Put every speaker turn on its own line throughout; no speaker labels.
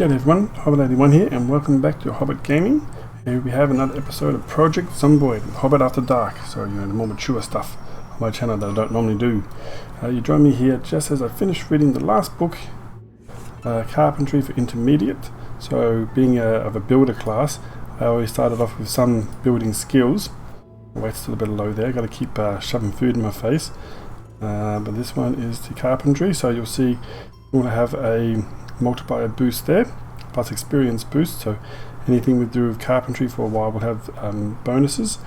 G'day everyone, Hobbit81 here, and welcome back to HobbitGaming. Here we have another episode of Project Zomboid, Hobbit After Dark, so the more mature stuff on my channel that I don't normally do. You join me here just as I finish reading the last book, Carpentry for Intermediate. So being of a builder class, I always started off with some building skills. My weight's still a bit low there, got to keep shoving food in my face. But this one is the carpentry, so you'll see you want to have a multiplier boost there, plus experience boost, so anything we do with carpentry for a while will have bonuses.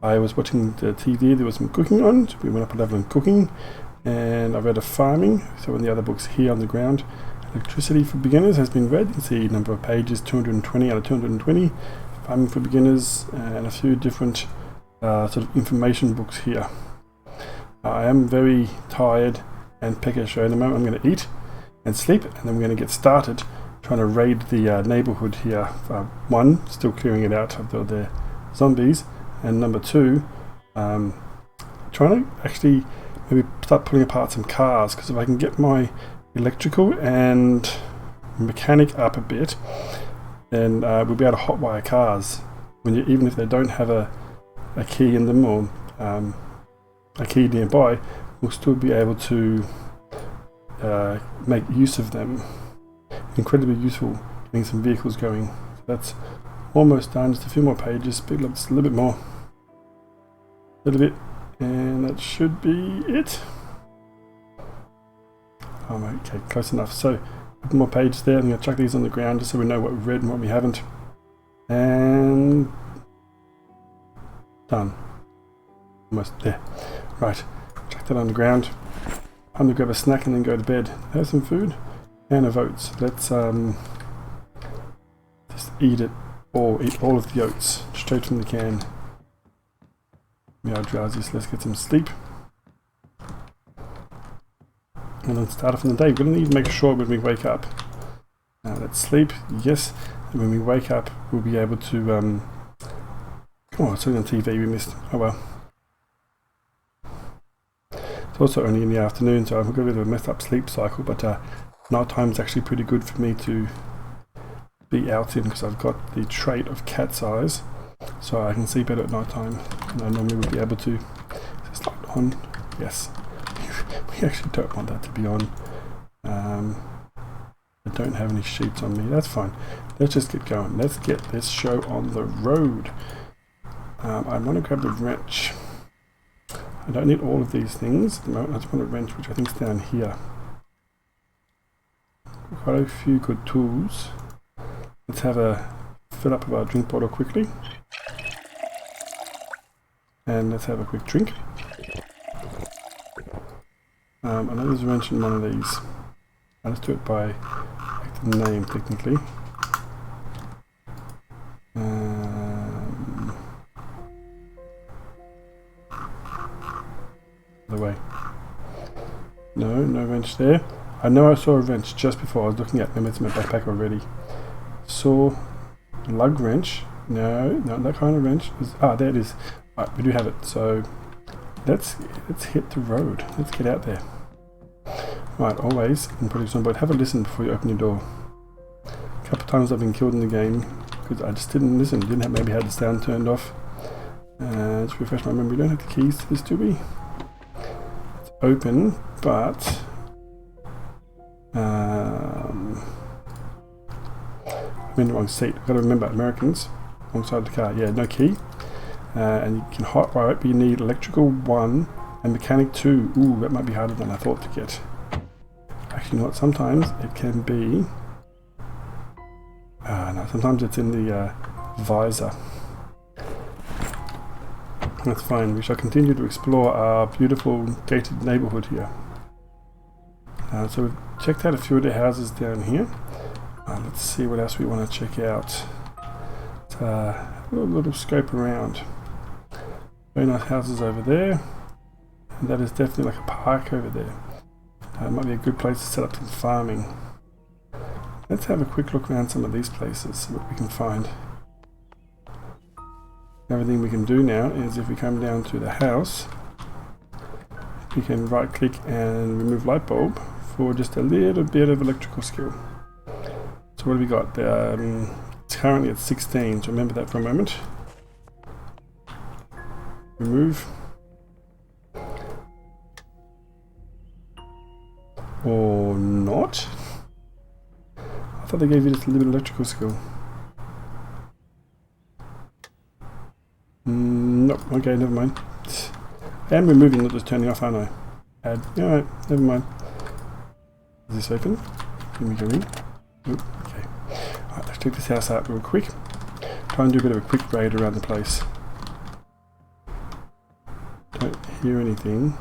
I was watching the TV, there was some cooking on, so we went up a level in cooking, and I read a farming, so in the other books here on the ground, electricity for beginners has been read. You can see number of pages, 220 out of 220, farming for beginners, and a few different sort of information books here. I am very tired and peckish, so in a moment I'm going to eat and sleep, and then we're going to get started trying to raid the neighborhood here. One, still clearing it out of the zombies, and number two, trying to actually maybe start pulling apart some cars, because if I can get my electrical and mechanic up a bit, then we'll be able to hotwire cars even if they don't have a key in them or a key nearby. We'll still be able to make use of them. Incredibly useful getting some vehicles going. So that's almost done, just a few more pages, speed up just a little bit more. A little bit, and that should be it. Oh, okay, close enough. So, a couple more pages there. I'm going to chuck these on the ground just so we know what we've read and what we haven't. And done. Almost there. Right, chuck that on the ground. I'm going to grab a snack and then go to bed. Have some food and of oats. Let's just eat it all. Eat all of the oats straight from the can. We are drowsy, so let's get some sleep. And then start off in the day. We're going to need to make sure when we wake up. Let's sleep, yes. And when we wake up, we'll be able to. Oh, it's on TV we missed. Oh well. It's also only in the afternoon, so I've got a bit of a messed up sleep cycle, but night time is actually pretty good for me to be out in, because I've got the trait of cat's eyes, so I can see better at night time than I normally would be able to. Is this light on? Yes. We actually don't want that to be on. I don't have any sheets on me, that's fine. Let's just get going. Let's get this show on the road. I want to grab the wrench. I don't need all of these things at the moment. I just want a wrench, which I think is down here. Quite a few good tools. Let's have a fill up of our drink bottle quickly. And let's have a quick drink. I know there's a wrench in one of these. I'll just do it by the name technically. The way. No wrench there. I know I saw a wrench just before. I was looking at them. It's in my backpack already. Saw lug wrench. No, not that kind of wrench. There it is. Right, we do have it. So let's hit the road. Let's get out there. Right, always in Project Zomboid, have a listen before you open your door. A couple of times I've been killed in the game because I just didn't listen. Maybe had the sound turned off. Let's refresh my memory. We don't have the keys to this, do we? Open, but I'm in the wrong seat. I've got to remember, Americans, wrong side of the car. Yeah, no key, and you can hotwire it, but you need electrical 1 and mechanic 2. Ooh, that might be harder than I thought to get. Actually, not. Sometimes it can be. No, sometimes it's in the visor. That's fine. We shall continue to explore our beautiful gated neighborhood here. So we've checked out a few of the houses down here. Let's see what else we want to check out. A little scope around. Very nice houses over there. And that is definitely like a park over there. It might be a good place to set up some farming. Let's have a quick look around some of these places, see what we can find. Everything we can do now is, if we come down to the house, we can right click and remove light bulb for just a little bit of electrical skill. So So what have we got? It's currently at 16, so remember that for a moment. Remove. Or not? I thought they gave you just a little bit of electrical skill. Nope, okay, never mind. I am removing, not just turning off, aren't I? Add. Alright, never mind. Is this open? Can we go in? Nope, okay. Alright, let's check this house out real quick. Try and do a bit of a quick raid around the place. Don't hear anything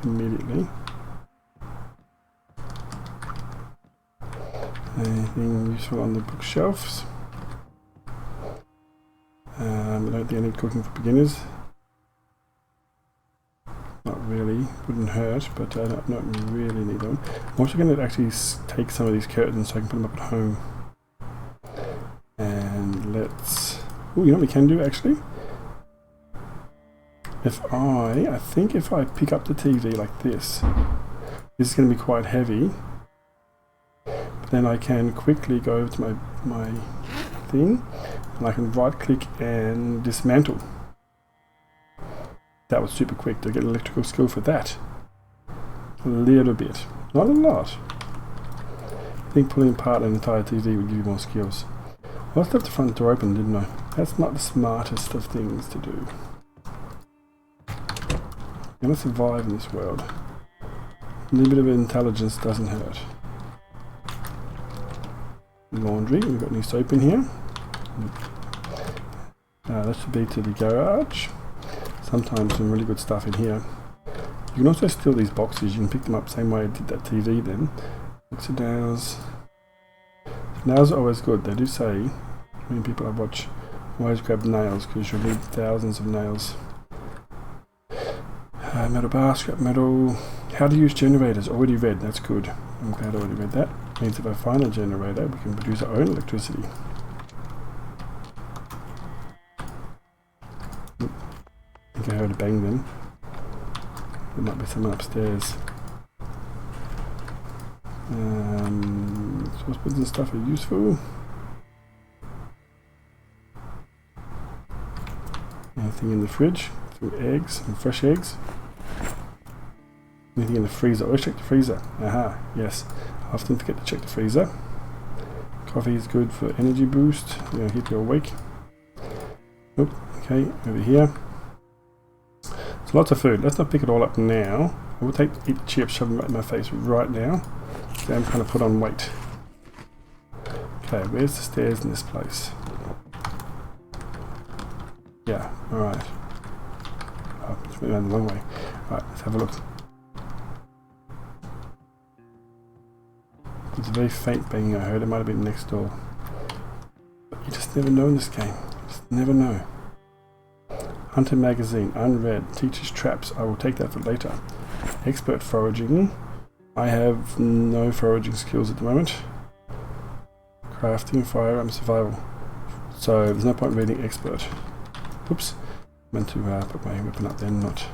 immediately. Anything useful on the bookshelves? I don't think I need cooking for beginners. Not really, wouldn't hurt, but I don't really need them. I'm also going to actually take some of these curtains so I can put them up at home. And let's... Oh, you know what we can do actually? I think if I pick up the TV like this is going to be quite heavy. But then I can quickly go over to my thing. And I can right click and dismantle. That was super quick to get electrical skill for that. A little bit. Not a lot. I think pulling apart an entire TV would give you more skills. I left the front door open, didn't I? That's not the smartest of things to do. I'm going to survive in this world. A little bit of intelligence doesn't hurt. Laundry. We've got new soap in here. That should be to the garage. Sometimes some really good stuff in here. You can also steal these boxes. You can pick them up the same way I did that TV then. Lots of nails. Nails are always good. They do say, many people I watch, always grab nails because you'll need thousands of nails. Metal bar, scrap metal. How to use generators. Already read. That's good. I'm glad I already read that. Means if I find a generator, we can produce our own electricity. I think I heard a bang then. There might be someone upstairs. Saucepans and stuff are useful. Anything in the fridge? Some eggs and fresh eggs. Anything in the freezer? Always check the freezer. Aha, yes. I often forget to check the freezer. Coffee is good for energy boost. Keep you awake. Nope. Okay, over here. So lots of food. Let's not pick it all up now. I will eat the chips, shove them right in my face right now. Okay, I'm trying to put on weight. Okay, where's the stairs in this place? Yeah, alright. Oh, it's went around the long way. Alright, let's have a look. It's a very faint banging I heard. It might have been next door. But you just never know in this game. You just never know. Hunter magazine, unread. Teacher's traps. I will take that for later. Expert foraging. I have no foraging skills at the moment. Crafting, firearm, survival. So there's no point reading expert. Oops. Meant to put my weapon up there, not.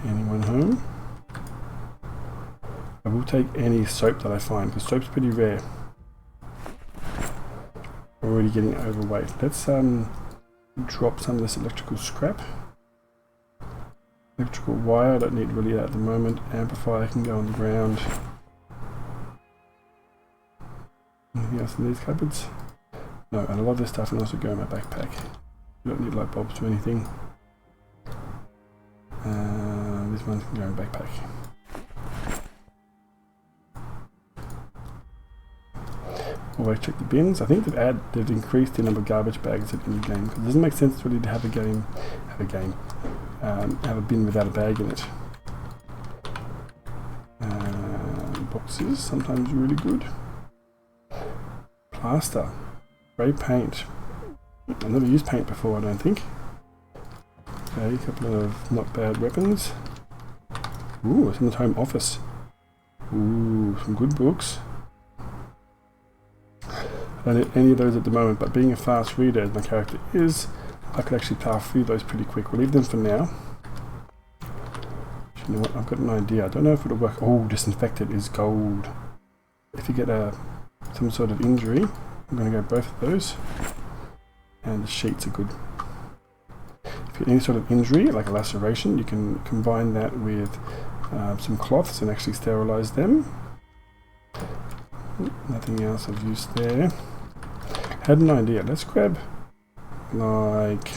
Anyone home? I will take any soap that I find, because soap's pretty rare. Already getting overweight. Let's drop some of this electrical scrap. Electrical wire, I don't need really that at the moment. Amplifier can go on the ground. Anything else in these cupboards? No, and a lot of this stuff can also go in my backpack. You don't need light bulbs or anything. This one can go in the backpack. Always check the bins. I think they've increased the number of garbage bags in the game, because it doesn't make sense really to have a bin without a bag in it. Boxes, sometimes really good. Plaster. Spray paint. I've never used paint before, I don't think. Okay, a couple of not bad weapons. Ooh, it's in the home office. Ooh, some good books. I don't need any of those at the moment, but being a fast reader as my character is, I could actually power through those pretty quick. We'll leave them for now. You know what, I've got an idea. I don't know if it'll work. Oh, disinfectant is gold. if you get some sort of injury, I'm going to go both of those, and the sheets are good. If you get any sort of injury, like a laceration, you can combine that with some cloths and actually sterilize them. Nothing else of use there. Had an idea. Let's grab like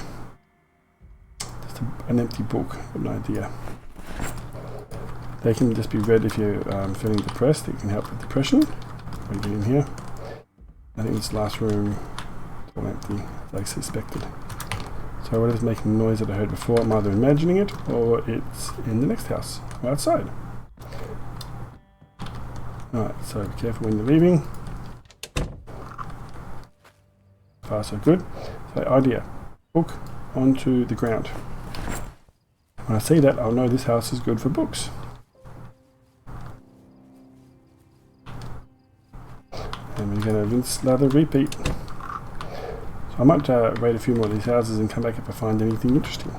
just an empty book. An idea. They can just be read if you're feeling depressed. It can help with depression. We get in here. I think this last room is all empty, as I suspected. So whatever's making noise that I heard before, I'm either imagining it or it's in the next house, or outside. Alright, so be careful when you're leaving. Far so good. So idea, book onto the ground. When I see that, I'll know this house is good for books. And we're going to rinse, lather, repeat. So I might raid a few more of these houses and come back if I find anything interesting.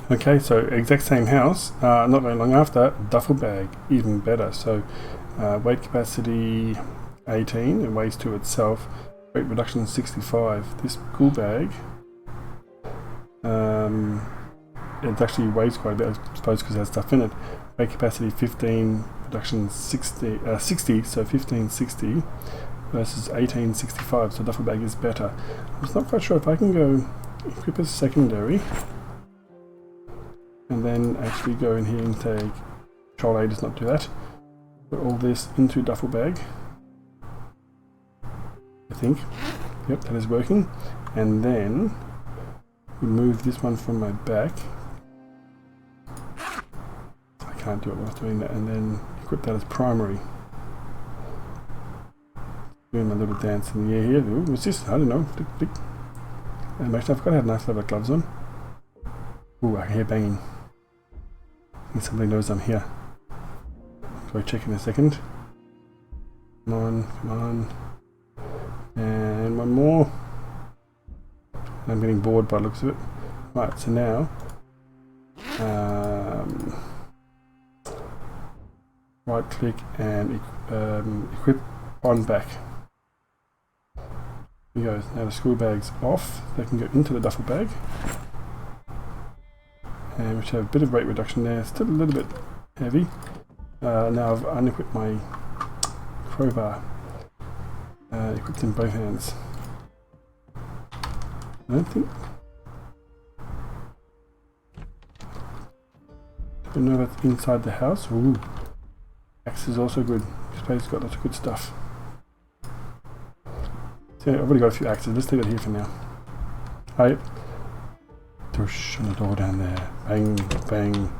Okay, so exact same house, not very long after, duffel bag, even better. So weight capacity 18, and weighs to itself, weight reduction 65. This cool bag, it actually weighs quite a bit, I suppose, because it has stuff in it. Weight capacity 15, reduction 60, so 1560 versus 1865, so duffel bag is better. I'm just not quite sure if I can go equip as secondary and then actually go in here and take Control A does not do that. Put all this into duffel bag. I think. Yep, that is working. And then remove this one from my back. I can't do it while doing that, and then equip that as primary. Doing my little dance in the air here. Ooh, what's this? I don't know. Flick, flick. And actually, I forgot I had nice leather gloves on. Ooh, I can hear banging. I think somebody knows I'm here. So I'll check in a second. Come on, come on. And one more. I'm getting bored by the looks of it. Right, so now right click and equip on back. Here we go. Now the school bag's off. They can go into the duffel bag. And which have a bit of weight reduction there. Still a little bit heavy. Now I've unequipped my crowbar. Equipped in both hands. I don't think... I don't know if that's inside the house. Ooh. Axe is also good. This place has got lots of good stuff. So I've already got a few axes. Let's leave it here for now. Hi. Push on the door down there. Bang, bang.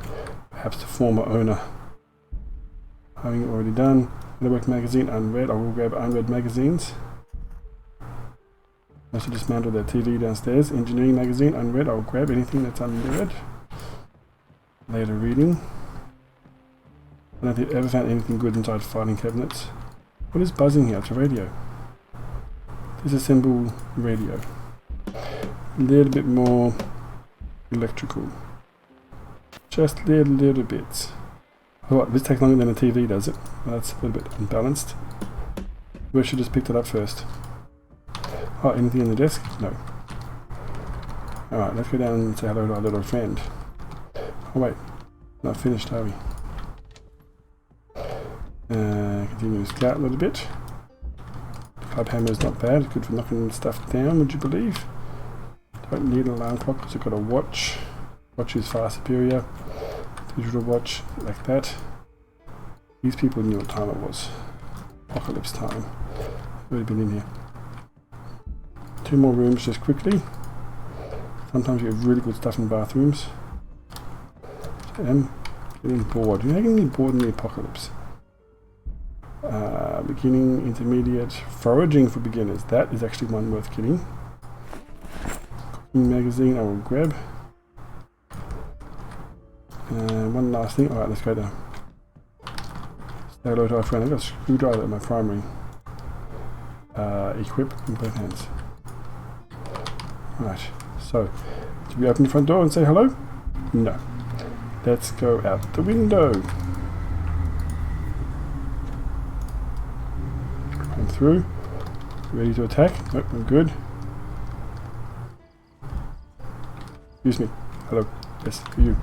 Perhaps the former owner. Having it already done. Network magazine unread. I will grab unread magazines. Also dismantle their TV downstairs. Engineering magazine unread. I will grab anything that's unread. Later reading. I don't think I've ever found anything good inside filing cabinets. What is buzzing here? It's a radio. Disassemble radio. A little bit more electrical. Just little bits. Oh, this takes longer than a TV, does it? Well, that's a little bit unbalanced. We should have just picked it up first. Oh, anything in the desk? No. Alright, let's go down and say hello to our little friend. Oh wait, not finished, are we? Continue to scout a little bit. The club hammer is not bad, it's good for knocking stuff down, would you believe? Don't need an alarm clock because I've got a watch. Watch is far superior. Digital watch, like that. These people knew what time it was. Apocalypse time. I've already been in here. 2 more rooms just quickly. Sometimes you have really good stuff in bathrooms. So I'm getting bored. You're getting bored in the apocalypse. Beginning, intermediate, foraging for beginners. That is actually one worth getting. Cooking magazine I will grab. One last thing. Alright, let's go down. Say hello to our friend. I've got a screwdriver at my primary. Equip in both hands. Right, so, should we open the front door and say hello? No. Let's go out the window. through. Ready to attack? Nope, I'm good. Excuse me. Hello. Yes, for you.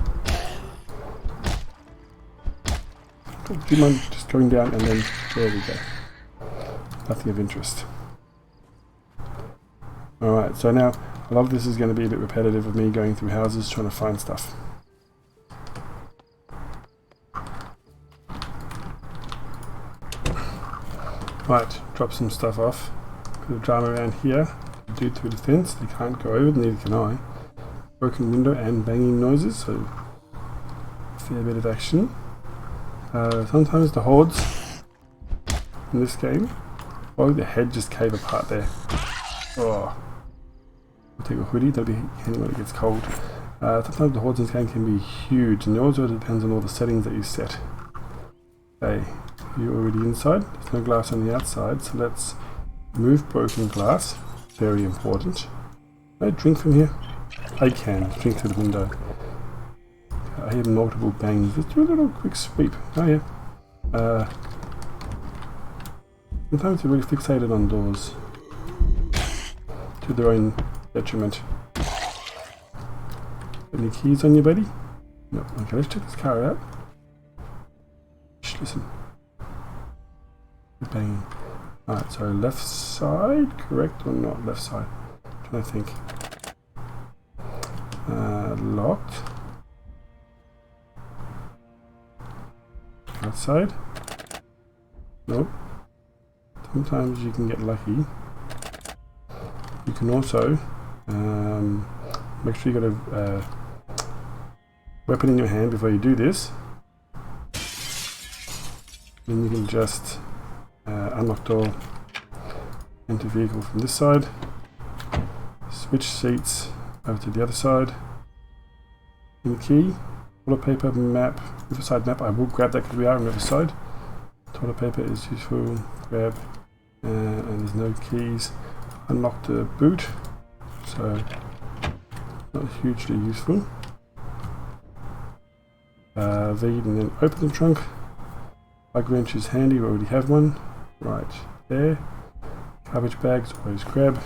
Do you mind just going down and then... There we go. Nothing of interest. Alright, so now a lot of this is going to be a bit repetitive of me going through houses trying to find stuff. Right, drop some stuff off. Bit of drama around here. Dude through the fence, they can't go over, neither can I. Broken window and banging noises, so a fair bit of action. Sometimes the hordes in this game, oh, the head just cave apart there. Oh, I'll take a hoodie, that'll be handy when it gets cold. Sometimes the hordes in this game can be huge, and it also depends on all the settings that you set. Okay, you're already inside, there's no glass on the outside, so let's remove broken glass, very important. Can I drink from here? I can, drink through the window. I hear multiple bangs. Let's do a little quick sweep. Oh yeah. Sometimes they're really fixated on doors to their own detriment. Any keys on you, buddy? No. Okay, let's check this car out. Shh, listen. Banging. Alright, so left side, correct or not? Left side. I'm trying to think. Locked. Outside? Nope. Sometimes you can get lucky. You can also make sure you got a weapon in your hand before you do this. Then you can just unlock door, enter vehicle from this side, switch seats over to the other side. In the key, toilet paper, map, riverside map. I will grab that because we are on riverside. Toilet paper is useful. Grab, and there's no keys. Unlock the boot, so not hugely useful. Read and then open the trunk. Plug wrench is handy. We already have one. Right there. Garbage bags always grab.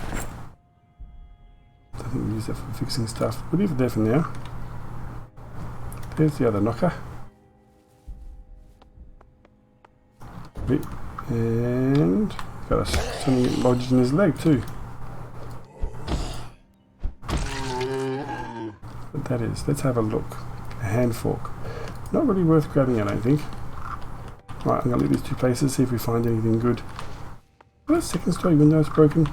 I think we use that for fixing stuff. We'll leave it there for now. There's the other knocker. And got something lodged in his leg too. What that is, let's have a look. A hand fork. Not really worth grabbing, I don't think. Right, I'm going to leave these two places, see if we find anything good. Well, second story window is broken.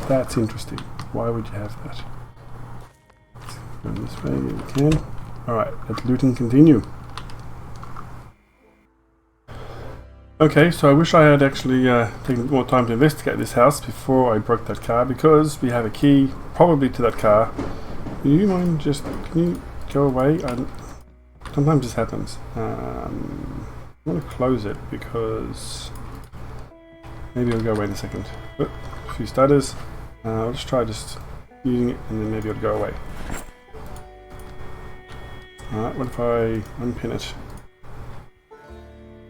That's interesting. Why would you have that? Let's go this way if we can. Alright, let looting continue. Okay, so I wish I had actually taken more time to investigate this house before I broke that car, because we have a key probably to that car. Do you mind just, can you go away? Sometimes this happens. I want to close it because maybe it'll go away in a second. But a few stutters. I'll just try just using it and then maybe it'll go away. Alright, what if I unpin it?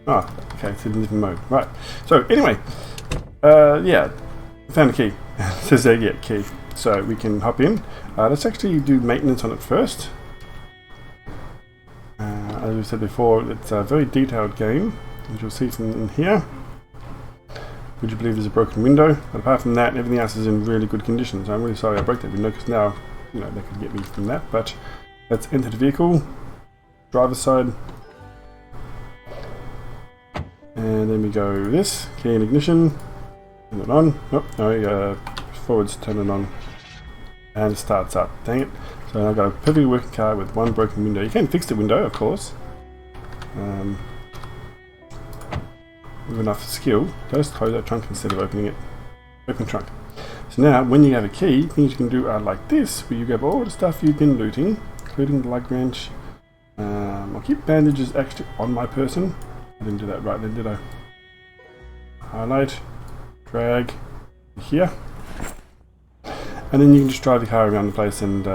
Ah, okay, it's in different mode. Right, so anyway, yeah, found a key. It says there, yeah, key. So we can hop in. Let's actually do maintenance on it first. As we said before, it's a very detailed game, as you'll see from in here. Would you believe there's a broken window? But apart from that, everything else is in really good condition. So I'm really sorry I broke that window, because now, you know, they could get me from that. But let's enter the vehicle, driver's side, and then we go this, key in ignition, turn it on. Oh, no, forwards, turn it on, and it starts up. Dang it. So I've got a perfectly working car with one broken window. You can fix the window, of course. With enough skill, just close that trunk instead of opening it. Open trunk. So now, when you have a key, things you can do are like this, where you grab all the stuff you've been looting, including the lug wrench. I'll keep bandages actually on my person. I didn't do that right then, did I? Highlight, drag, here. And then you can just drive the car around the place and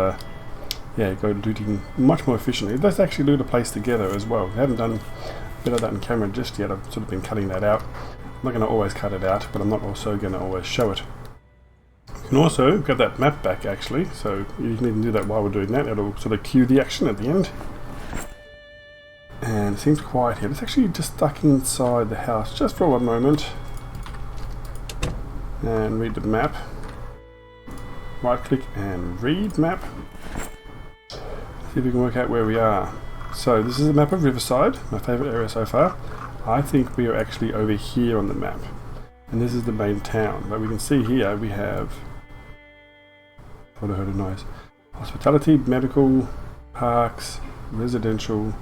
yeah, go looting much more efficiently. Let's actually loot a place together as well. We haven't done a bit of that in camera just yet. I've sort of been cutting that out. I'm not going to always cut it out, but I'm not also going to always show it. You can also get that map back actually, so you can even do that while we're doing that. It'll sort of cue the action at the end. And it seems quiet here. It's actually just stuck inside the house just for one moment. And read the map. Right click and read map. See if we can work out where we are. So this is a map of Riverside, my favourite area so far. I think we are actually over here on the map. And this is the main town. But we can see here we have... What I heard a noise. Hospitality, medical, parks, residential,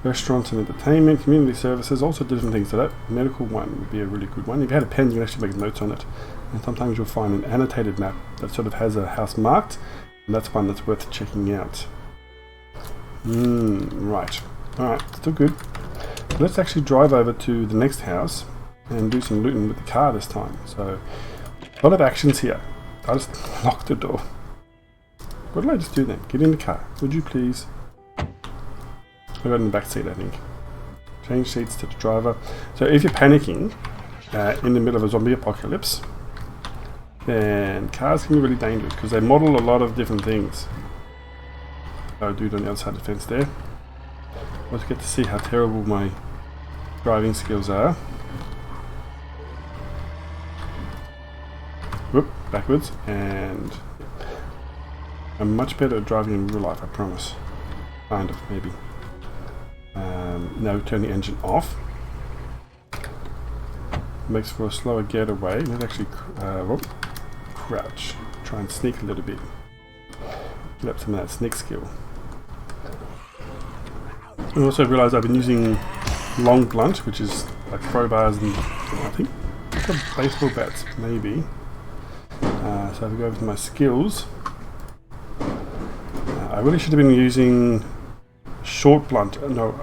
restaurants and entertainment, community services, also different things. So that medical one would be a really good one. If you had a pen, you can actually make notes on it. And sometimes you'll find an annotated map that sort of has a house marked, and that's one that's worth checking out. Right. Alright, still good. So let's actually drive over to the next house and do some looting with the car this time. So, a lot of actions here. I just locked the door. What did I just do then? Get in the car. Would you please? I got in the back seat, I think. Change seats to the driver. So if you're panicking in the middle of a zombie apocalypse, then cars can be really dangerous because they model a lot of different things. Oh, dude on the other side of the fence there. Let's get to see how terrible my driving skills are. Whoop, backwards, and I'm much better at driving in real life, I promise. Kind of, maybe. Now turn the engine off. Makes for a slower getaway. Let's actually crouch. Try and sneak a little bit. Get up some of that sneak skill. I also realised I've been using long blunt, which is like crowbars and I think some baseball bats, maybe. So if I go over to my skills, I really should have been using short blunt. No,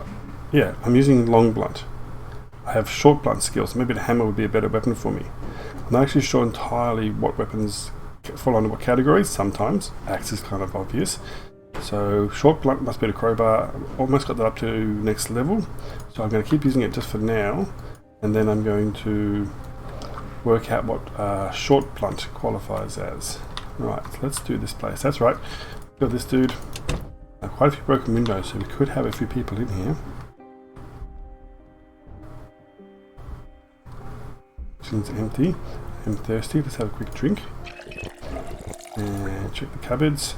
yeah, I'm using long blunt. I have short blunt skills. Maybe the hammer would be a better weapon for me. I'm not actually sure entirely what weapons fall under what categories. Sometimes axe is kind of obvious. So short blunt must be the crowbar. Almost got that up to next level. So I'm going to keep using it just for now, and then I'm going to work out what short blunt qualifies as. Right, so let's do this place. That's right. Got this dude. Quite a few broken windows, so we could have a few people in here. It's empty. I'm thirsty. Let's have a quick drink. And check the cupboards.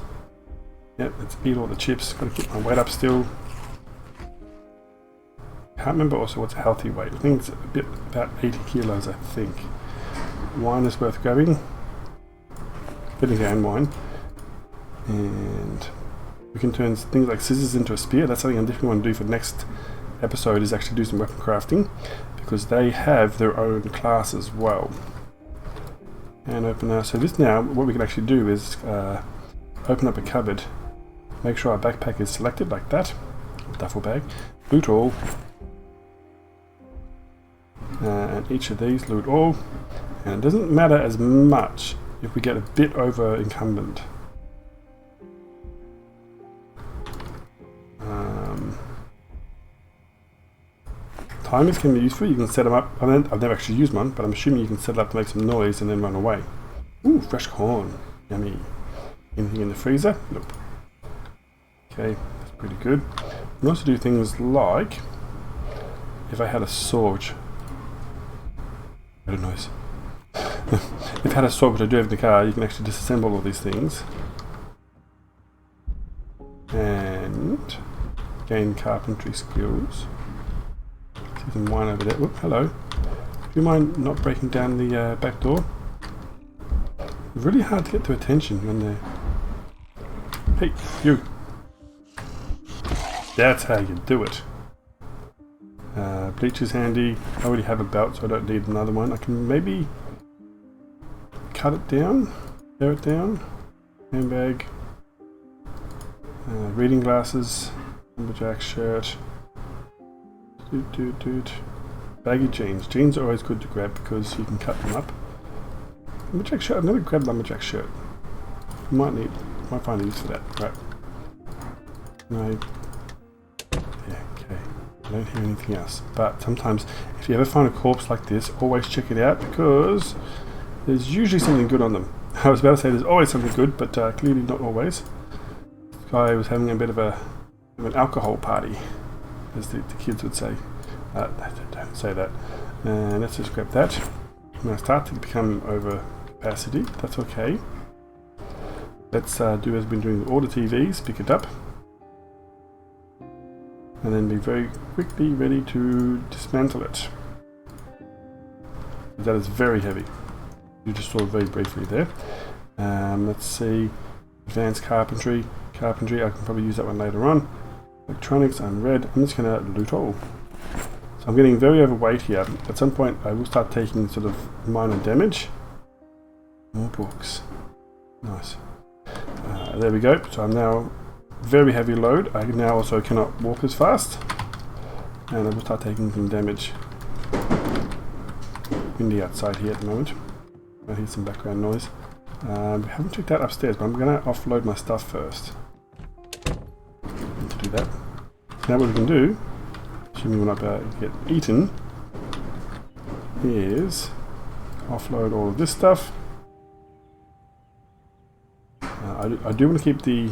Yep, let's eat all the chips. Got to keep my weight up still. Can't remember also what's a healthy weight. I think it's a bit about 80 kilos, I think. Wine is worth grabbing. Vinegar and wine. And we can turn things like scissors into a spear. That's something I definitely want to do for the next episode, is actually do some weapon crafting, because they have their own class as well. And open our... So this now, what we can actually do is open up a cupboard, make sure our backpack is selected like that, duffel bag, loot all, and each of these loot all, and it doesn't matter as much if we get a bit over incumbent. Timers can be useful. You can set them up. I've never actually used one, but I'm assuming you can set it up to make some noise and then run away. Ooh, fresh corn. Yummy. Anything in the freezer? Nope. Okay, that's pretty good. You can also do things like, if I had a sword, I don't know. If I had a sword, which I do have in the car, you can actually disassemble all these things and gain carpentry skills. See some wine over there. Oop, hello. Do you mind not breaking down the back door? Really hard to get to attention when they're... Hey, you! That's how you do it. Bleach is handy. I already have a belt, so I don't need another one. I can maybe cut it down, tear it down. Handbag. Reading glasses. Lumberjack shirt. Baggy jeans. Jeans are always good to grab because you can cut them up. Lumberjack shirt. I've never grabbed lumberjack shirt. Might find a use for that. Right. No. Yeah, okay. I don't hear anything else. But sometimes, if you ever find a corpse like this, always check it out because there's usually something good on them. I was about to say there's always something good, but clearly not always. This guy was having a bit of an alcohol party, as the kids would say. Don't say that. And let's just grab that. I'm going to start to become over capacity. That's okay. Let's do as we've been doing with all the TVs. Pick it up. And then be very quickly ready to dismantle it. That is very heavy. You just saw it very briefly there. Let's see. Advanced carpentry. Carpentry, I can probably use that one later on. Electronics, unread. I'm just going to loot all. So I'm getting very overweight here. At some point I will start taking sort of minor damage. More books. Nice. There we go. So I'm now very heavy load. I now also cannot walk as fast. And I will start taking some damage. Windy outside here at the moment. I hear some background noise. We haven't checked out upstairs, but I'm going to offload my stuff first. Need to do that. Now what we can do, assuming we're not about to get eaten, is offload all of this stuff. I do want to keep the...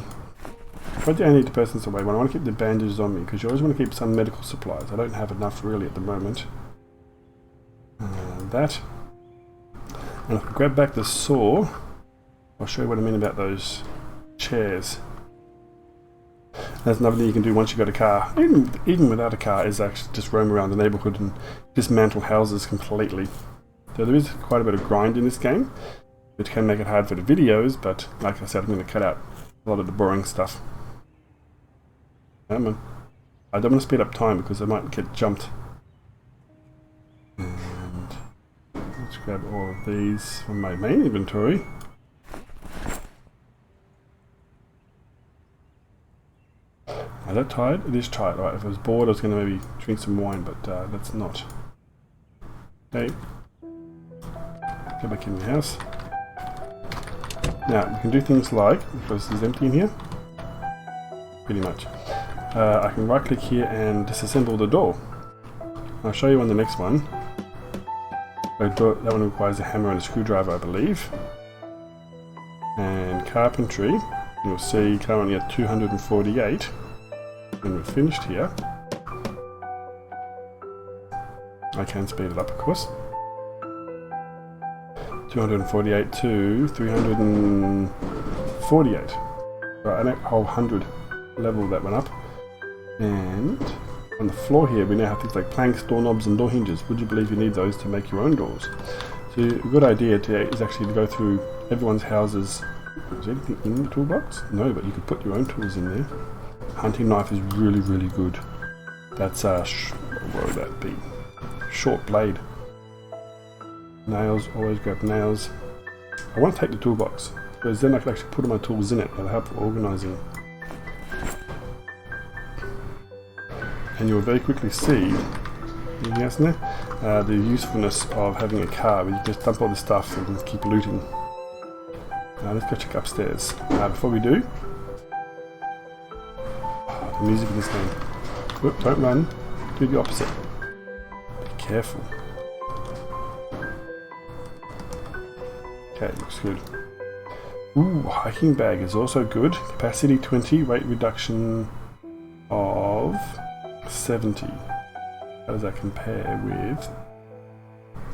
But I need the person's away. I want to keep the bandages on me, because you always want to keep some medical supplies. I don't have enough really at the moment. That. And if I grab back the saw, I'll show you what I mean about those chairs. That's another thing you can do once you've got a car. Even without a car, is actually just roam around the neighbourhood and dismantle houses completely. So there is quite a bit of grind in this game, which can make it hard for the videos, but like I said, I'm going to cut out a lot of the boring stuff. I don't want to speed up time because I might get jumped. And let's grab all of these from my main inventory. Is that tired? It is tired. Right, if I was bored I was going to maybe drink some wine, but that's not. Okay. Go back in the house. Now, we can do things like, because this is empty in here, pretty much. I can right click here and disassemble the door. I'll show you on the next one. That one requires a hammer and a screwdriver, I believe. And carpentry, you'll see currently at 248. When we're finished here, I can speed it up, of course. 248 to 348. Right, a whole 100 level that went up. And on the floor here, we now have things like planks, doorknobs, and door hinges. Would you believe you need those to make your own doors? So a good idea is actually to go through everyone's houses. Is there anything in the toolbox? No, but you could put your own tools in there. Hunting knife is really, really good. That's what would that be? Short blade. Nails, always grab nails. I want to take the toolbox, because then I can actually put all my tools in it. That'll help for organising. And you'll very quickly see, anything else in there? The usefulness of having a car where you just dump all the stuff and keep looting. Let's go check upstairs. Before we do, the music in this game. Whoop, don't run. Do the opposite. Be careful. Okay, looks good. Ooh, hiking bag is also good. Capacity 20, weight reduction of 70. How does that compare with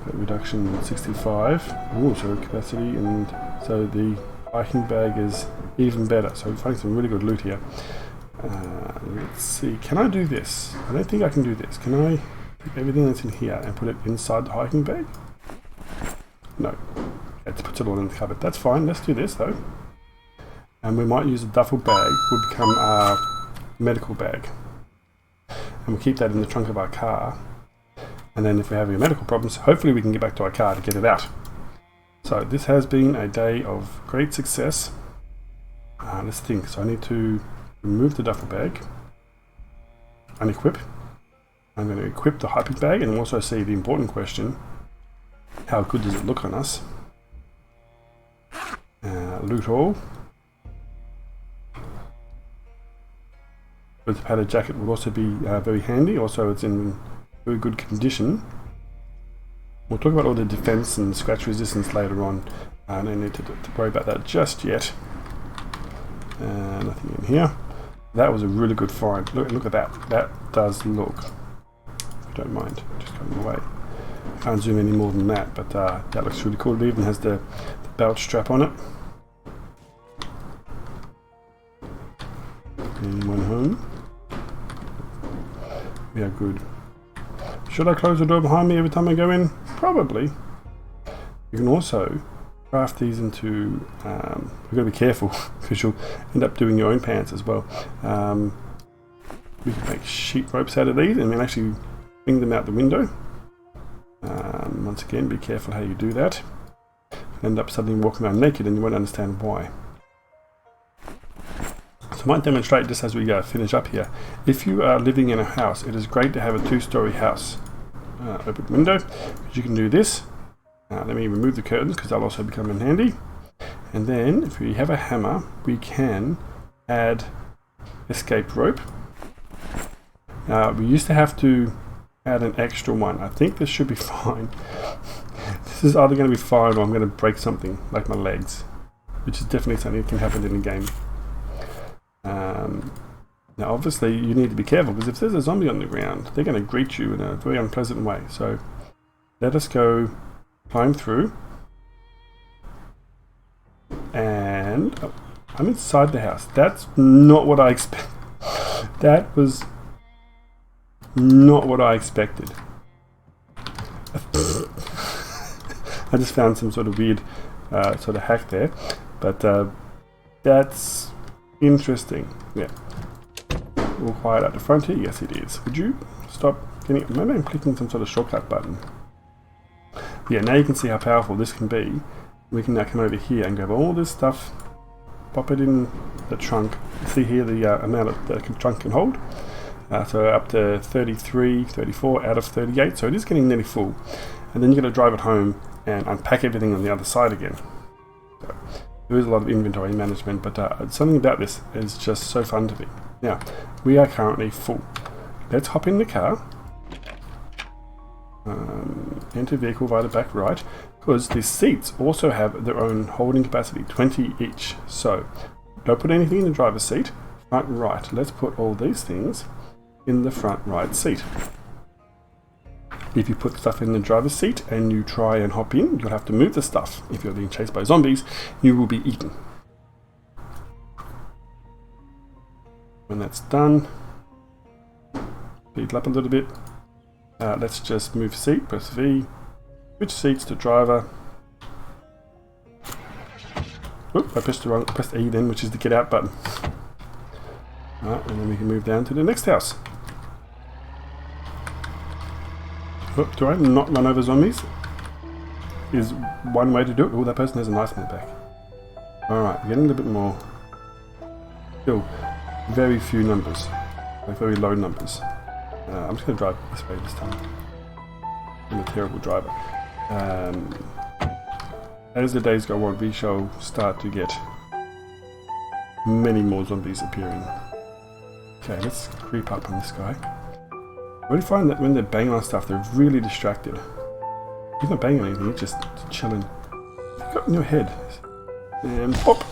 weight reduction 65? Ooh, so capacity, and so the hiking bag is even better. So we're finding some really good loot here. Let's see, can I do this? I don't think I can do this. Can I take everything that's in here and put it inside the hiking bag? No. It puts it all in the cupboard. That's fine, let's do this though. And we might use a duffel bag, will become our medical bag. And we'll keep that in the trunk of our car. And then if we have any medical problems, hopefully we can get back to our car to get it out. So this has been a day of great success. Let's think, so I need to remove the duffel bag, unequip. I'm going to equip the hiking bag and also see the important question, how good does it look on us? Loot all. But the padded jacket would also be very handy. Also, it's in very good condition. We'll talk about all the defense and scratch resistance later on. I don't need to worry about that just yet. Nothing in here. That was a really good find. Look at that. That does look. If you don't mind, just coming away. Can't zoom any more than that, but that looks really cool. It even has the belt strap on it. Anyone home? We are good. Should I close the door behind me every time I go in? Probably. You can also craft these into, you've got to be careful because you'll end up doing your own pants as well. We can make sheet ropes out of these and then actually bring them out the window. Once again, be careful how you do that. You'll end up suddenly walking around naked and you won't understand why. So I might demonstrate just as we finish up here. If you are living in a house, it is great to have a 2-story house. Open window, because you can do this. Let me remove the curtains because they'll also become in handy. And then if we have a hammer, we can add escape rope. We used to have to add an extra one. I think this should be fine. This is either going to be fine or I'm going to break something like my legs, which is definitely something that can happen in the game. Now obviously you need to be careful because if there's a zombie on the ground, they're going to greet you in a very unpleasant way. So let us go climb through. And oh, I'm inside the house. That's not what I expected. That was not what I expected. I just found some sort of weird sort of hack there. But that's interesting. Yeah. All quiet at the front here? Yes, it is. Would you stop getting... Maybe I'm clicking some sort of shortcut button. Yeah, now you can see how powerful this can be. We can now come over here and grab all this stuff, pop it in the trunk. See here the amount that the trunk can hold. So up to 33, 34 out of 38. So it is getting nearly full. And then you're going to drive it home and unpack everything on the other side again. So there is a lot of inventory management, but something about this is just so fun to me. Now, we are currently full. Let's hop in the car. Enter vehicle via the back right, because the seats also have their own holding capacity, 20 each. So, don't put anything in the driver's seat. Front right. Let's put all these things in the front right seat. If you put stuff in the driver's seat and you try and hop in, you'll have to move the stuff. If you're being chased by zombies, you will be eaten. When that's done, speed up a little bit. Let's just move seat, press V, switch seats to driver. Oop, I pressed E then, which is the get out button. Alright, and then we can move down to the next house. Oop, do I not run over zombies? Is one way to do it. Oh, that person has a knife in their back. Alright, we're getting a little bit more. Still, very few numbers. Like very low numbers. I'm just going to drive this way this time. I'm a terrible driver. As the days go on, we shall start to get many more zombies appearing. Okay, let's creep up on this guy. I really find that when they're banging on stuff, they're really distracted. He's not banging anything, he's just chilling. You've got in your head. And pop!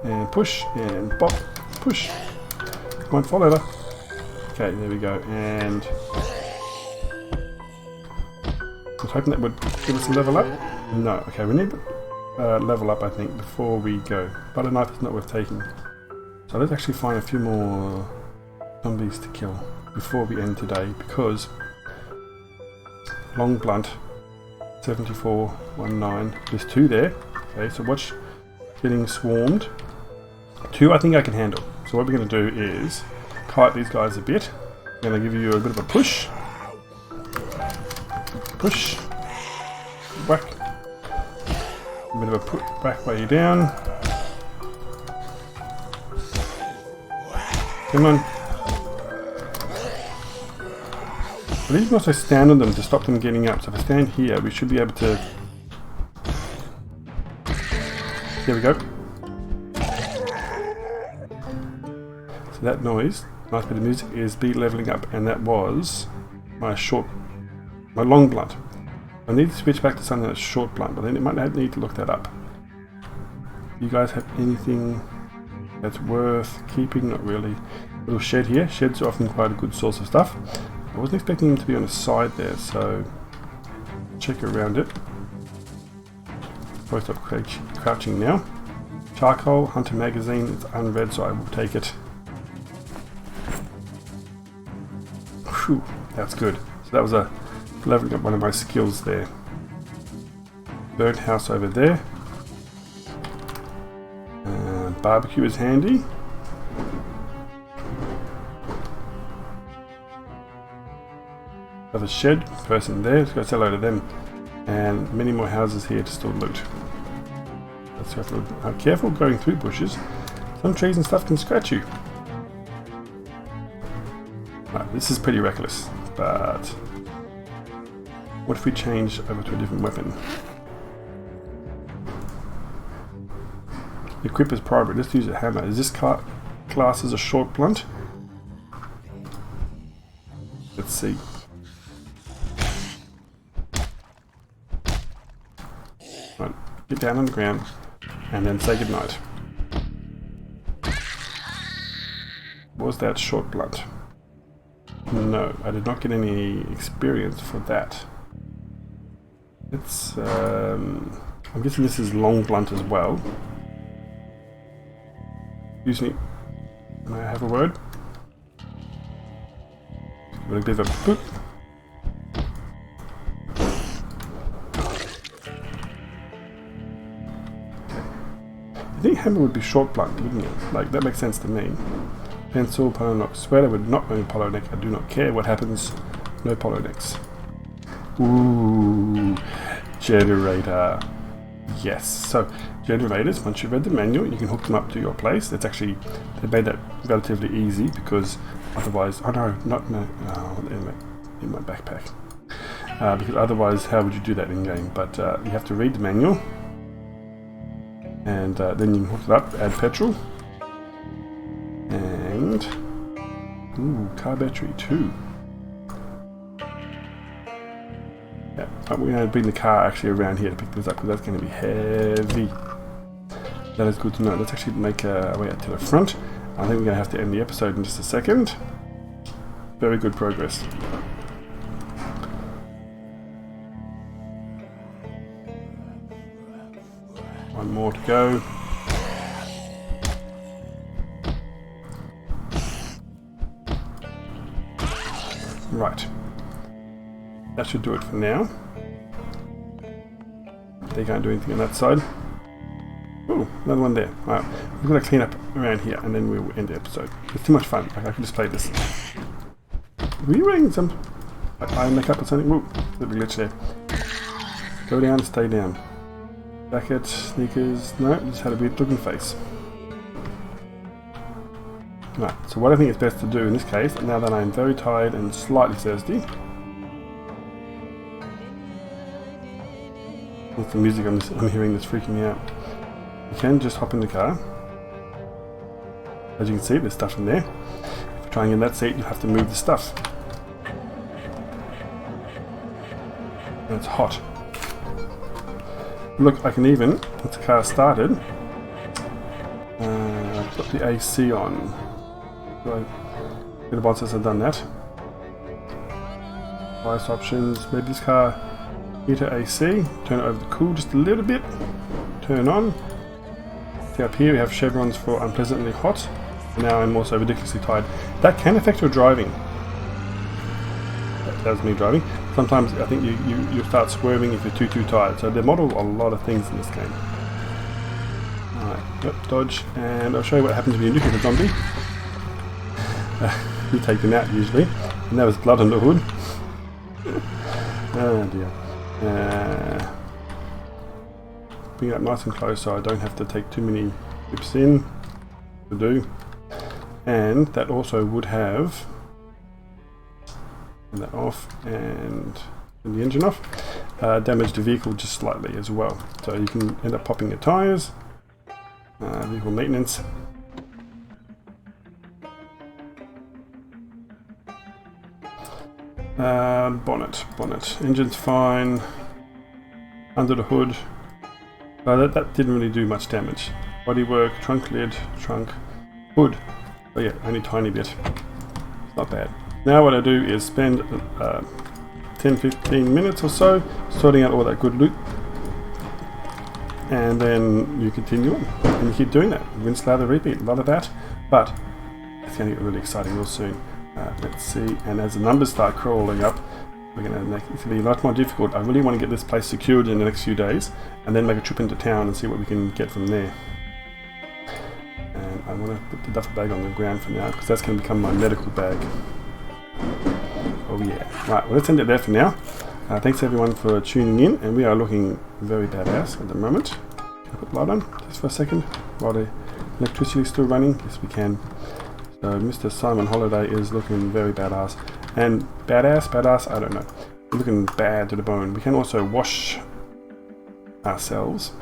And push, and pop, push. Come on, fall over. Okay, there we go, and I was hoping that would give us a level up. No, okay, we need level up, I think, before we go. But a knife is not worth taking. So let's actually find a few more zombies to kill before we end today, because long blunt, 7419. There's 2 there. Okay, so watch getting swarmed. 2 I think I can handle. So what we're going to do is kite these guys a bit. I'm going to give you a bit of a push. Push. Whack. A bit of a whack while you're down. Come on. But you can also stand on them to stop them getting up. So if I stand here, we should be able to... There we go. So that noise nice bit of music is be leveling up, and that was my long blunt. I need to switch back to something that's short blunt, but then it might need to look that up. You guys have anything that's worth keeping? Not really. Little shed here. Sheds are often quite a good source of stuff. I wasn't expecting them to be on the side there, so check around it. Probably stop crouching now. Charcoal, Hunter magazine, it's unread, so I will take it. Whew, that's good. So that was a leveling up one of my skills there. Burnt house over there. Barbecue is handy. Another shed, person there, let's go say hello to them. And many more houses here to still loot. Let's have to be careful going through bushes. Some trees and stuff can scratch you. Right, this is pretty reckless, but what if we change over to a different weapon? Equip as primary. Let's use a hammer. Is this class as a short blunt? Let's see. Right, get down on the ground and then say goodnight. Was that short blunt? No, I did not get any experience for that. It's I'm guessing this is long blunt as well. Excuse me, may I have a word? Give it a bit of a boop. I think hammer would be short blunt, wouldn't it? Like, that makes sense to me. Pencil, polo neck, sweater would not be polo neck. I do not care what happens. No polo necks. Ooh, generator. Yes, so generators, once you've read the manual, you can hook them up to your place. It's actually, they made that relatively easy because otherwise, oh no, in my backpack. Because otherwise, how would you do that in game? But you have to read the manual, and then you can hook it up, add petrol, and car battery too. Yeah, we're going to bring the car actually around here to pick this up because that's going to be heavy. That is good to know. Let's actually make our way out to the front. I think we're going to have to end the episode in just a second. Very good progress. One more to go. Right. That should do it for now. They can't do anything on that side. Oh, another one there. Alright, we're going to clean up around here and then we'll end the episode. It's too much fun. Like, I can just play this. Were you wearing some eye makeup or something? Whoa, a bit glitch there. Go down, stay down. Jacket, sneakers. No, just had a weird looking face. Right, so what I think is best to do in this case, now that I'm very tired and slightly thirsty. With the music I'm hearing that's freaking me out. You can just hop in the car. As you can see, there's stuff in there. If you try and get in that seat, you have to move the stuff. And it's hot. Look, I can even, once the car started, put the AC on. So get a boss I've done that. Device options, maybe this car, heater AC, turn it over to cool just a little bit, turn on. See up here we have chevrons for unpleasantly hot. Now I'm also ridiculously tired. That can affect your driving. That was me driving. Sometimes I think you start swerving if you're too tired. So they model a lot of things in this game. Alright, yep, dodge, and I'll show you what happens when you look at a zombie. You take them out usually, and there was blood on the hood. Oh dear. Bring it up nice and close so I don't have to take too many whips in to do. And that also would have that off and turn the engine off. Damage the vehicle just slightly as well. So you can end up popping your tyres. Vehicle maintenance. Bonnet. Engine's fine. Under the hood. That didn't really do much damage. Bodywork, trunk lid, trunk, hood. Oh yeah, only tiny bit. It's not bad. Now what I do is spend 10-15 minutes or so sorting out all that good loot. And then you continue on. And you keep doing that. Rinse, lather, repeat. A lot of that. But it's going to get really exciting real soon. Let's see. And as the numbers start crawling up, we're going to make it be a lot more difficult. I really want to get this place secured in the next few days, and then make a trip into town and see what we can get from there. And I want to put the duffel bag on the ground for now, because that's going to become my medical bag. Oh yeah. Right, well, let's end it there for now. Thanks everyone for tuning in, and we are looking very badass at the moment. Can I put the light on just for a second while the electricity is still running? Yes, we can. So Mr. Simon Holiday is looking very badass. And badass, I don't know. We're looking bad to the bone. We can also wash ourselves.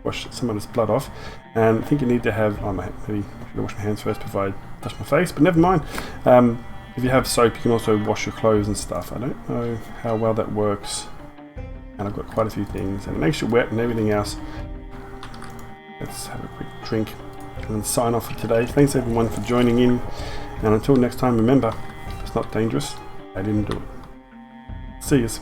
Wash some of this blood off. And I think you need to have... Oh, maybe I should wash my hands first before I touch my face. But never mind. If you have soap, you can also wash your clothes and stuff. I don't know how well that works. And I've got quite a few things. And it makes you wet and everything else. Let's have a quick drink and sign off for today. Thanks everyone for joining in. And until next time, remember, it's not dangerous. I didn't do it. See yous.